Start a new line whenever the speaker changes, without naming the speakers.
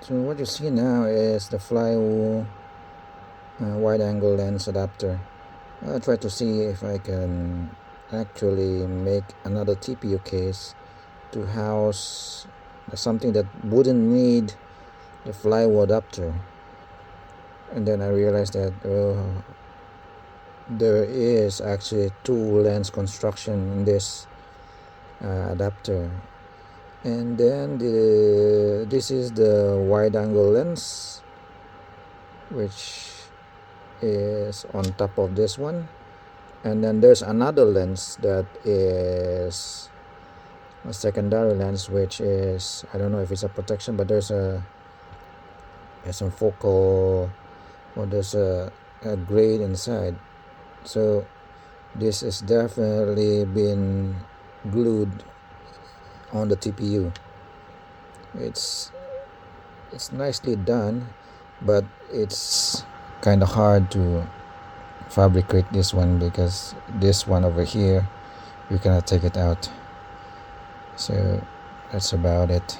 So what you see now is the Flywoo wide-angle lens adapter. I'll try to see if I can actually make another TPU case to house something that wouldn't need the Flywoo adapter. And then I realized that there is actually two lens construction in this adapter. And then this is the wide-angle lens, which is on top of this one, and then there's another lens that is a secondary lens, which is, I don't know if it's a protection, but there's some focal, or there's a grade inside. So this is definitely been glued on the TPU. It's nicely done, but it's kind of hard to fabricate this one because this one over here you cannot take it out. So that's about it.